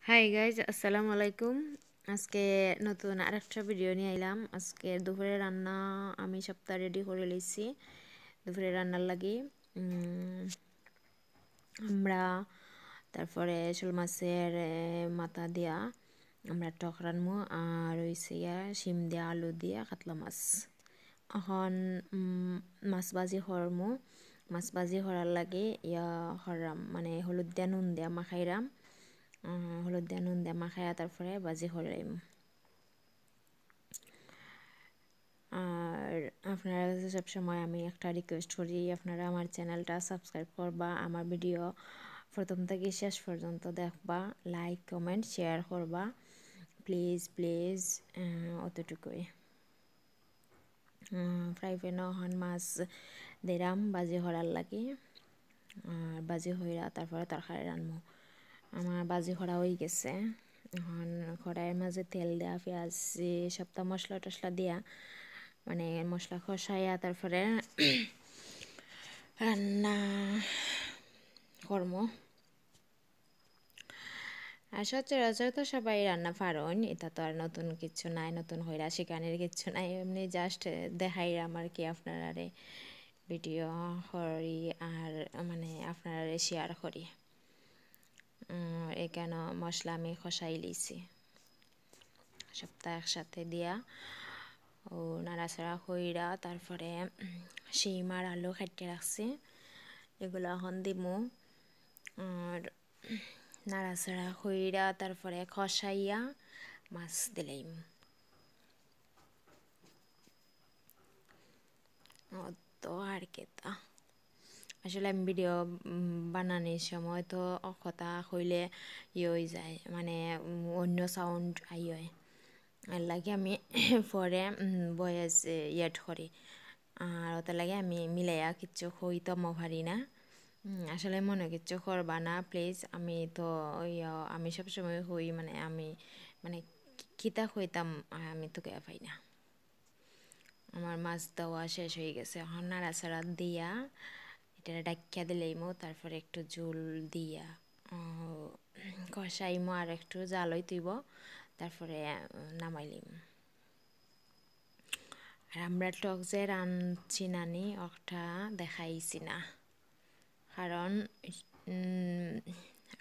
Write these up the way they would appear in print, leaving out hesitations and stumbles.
Hi guys, আসসালামু আলাইকুম। আজকে নতুন আরেকটা ভিডিও নিয়ে আইলাম। আজকে দুপুরে রান্না আমি সপ্তাহ রেডি করে লইছি। দুপুরে রান্নার লাগি আমরা তারপরে শোল মাছের মাথা দিয়া আমরা টক রানমু, আর হইছে শিম দিয়া আলু দিয়া কাতলা মাছ। এখন মাছ ভাজি করমু। মাছ ভাজি করার লাগে হরাম মানে হলুদ দিয়া নুন দিয়া মাখাইরাম। হলুদ দিয়া নুন দিয়া মাখাইয়া তারপরে ভাজি করাইম। আর আপনারা কাছে সবসময় আমি একটা রিকোয়েস্ট করি, আপনারা আমার চ্যানেলটা সাবস্ক্রাইব করবা, আমার ভিডিও প্রথম থেকে শেষ পর্যন্ত দেখবা, লাইক কমেন্ট শেয়ার করবা প্লিজ প্লিজ, অতটুকুই। ফ্রাই প্যানে এখন মাছ দিলাম ভাজি করার লাগে, আর ভাজি হইরা তারপরে তরকারি রান্নবো। আমার ভাজি করা হয়ে গেছে। এখন কড়াইয়ের মাঝে তেল দেওয়া, পেঁয়াজ সপ্তাহ মশলা টশলা দিয়া মানে মশলা কষাইয়া তারপরে রান্না কর্ম। আর সচরাচর তো সবাই রান্না পারেন, এটা তো আর নতুন কিছু নাই, নতুন হইরা শিকানের কিছু নাই, এমনি জাস্ট দেখাই আমার কি আপনারা ভিডিও করি আর মানে আপনারা শেয়ার করি। এখানে মশলা আমি কষাই লিছি সপ্তাহ একসাথে দিয়া, ও নাড়াচাড়া কইরা তারপরে শিম আর আলু কাটিয়ে রাখছি, এগুলো এখন দিমু। আর নাড়াচাড়া কইরা তারপরে কষাইয়া মাছ দিলাম। তো আর কেতা আসলে আমি ভিডিও বানানোর সময় তো কথা কইলে হয়ে যায়, মানে অন্য সাউন্ড হয়, এর লাগে আমি পরে ভয়েস ইয়েট করি। আর ওটা লাগে আমি মিলাইয়া কিচ্ছু কইতাম পারি না। আসলে মনে কিচ্ছু করবা না প্লিজ। আমি তো আমি সবসময় হই মানে আমি মানে কিতা কইতাম আমি তো কে পাই না। আমার মাছ দেওয়া শেষ হয়ে গেছে, এখন নাড়াচাড়া দিয়া এটা ডাক্কা দিলাইমো, তারপরে একটু ঝোল দিয়া কষাইমো, আর একটু জালই তুইব, তারপরে নামাইলিম। আর আমরা টক যে রাঁধছি নানি ওটা দেখাইছি না, কারণ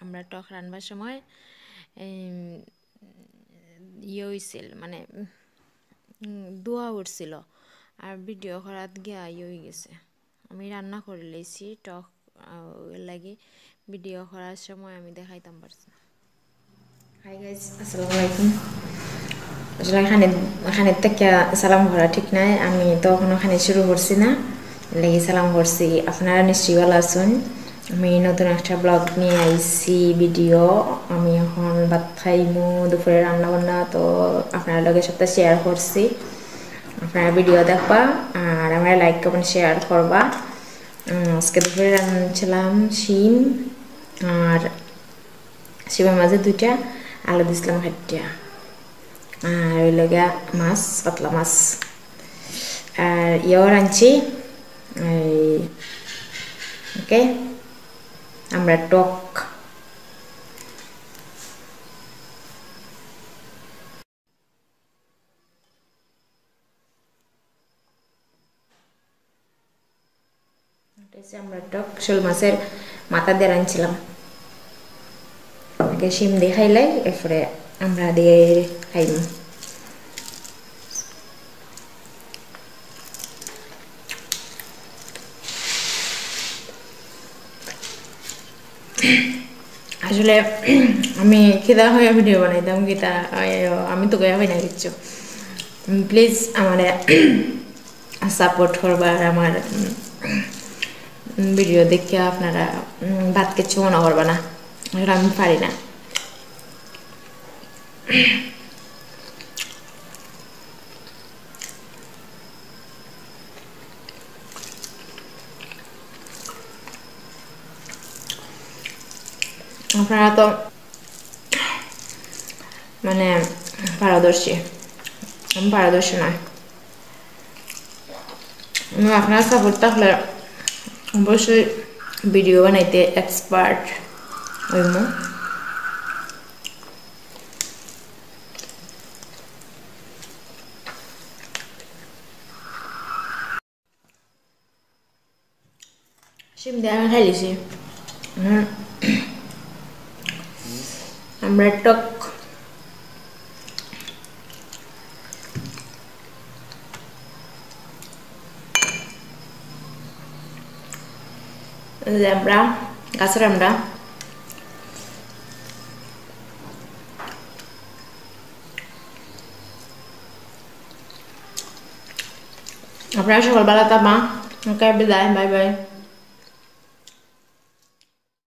আমরা টক রান্নার সময় হয়েছিল মানে দোয়া উঠছিল, আর ভিডিও করাত গিয়া হয়ে গেছে। আমি রান্না করে লেছি টক, লাগে ভিডিও করার সময় আমি দেখাইতাম পারছি না। হাই গাইজ, আসসালামু আলাইকুম। আসলে এখানে থেকে সালাম করা ঠিক নাই, আমি তো এখনো খানি শুরু করছি না, লেগে সালাম করছি। আপনারা নিশ্চয়ই ভালো আছেন। আমি নতুন একটা ব্লগ নিয়ে আইছি ভিডিও। আমি এখন ভাত খাইমু, দুপুরে রান্না বান্না তো আপনার লগে সাথে শেয়ার করছি। আপনারা ভিডিও দেখবা আর আমরা লাইক কমেন্ট শেয়ার করবা। আজকে দুপুরে রান্নাছিলাম শিম, আর শিমের মাঝে 2টা আলু দিছিলাম কাটিয়া, আর ওই লগা মাছ কাতলা মাছ, আর রাঁধছি ওকে আমরা টক। আমরা টক শোল মাছের মাথা দিয়ে রাঁধছিলাম। আগে শিম দিয়ে খাইলাই, এরপরে আমরা দিয়ে খাইম। আসলে আমি খিদা হয়ে ভিডিও বানাইতাম, গীতা আমি তো গয়া হয় না কিচ্ছু। প্লিজ আমার সাপোর্ট করবা, আর আমার ভিডিও দেখে আপনারা ভাত কিচ্ছু মনে করবা না, আমি পারি না। আপনারা তো মানে পারদর্শী, আমি পারদর্শী নয়। আপনারা সাপোর্ট থাকলে অবশ্যই ভিডিও বানাইতে এক্সপার্ট হইমু। শিম দিয়ে আমি খাইছি আমরা টক আমরা গাছের আমরা আপনারা সকালবেলা তা মা ওকে বিদায় বাই বাই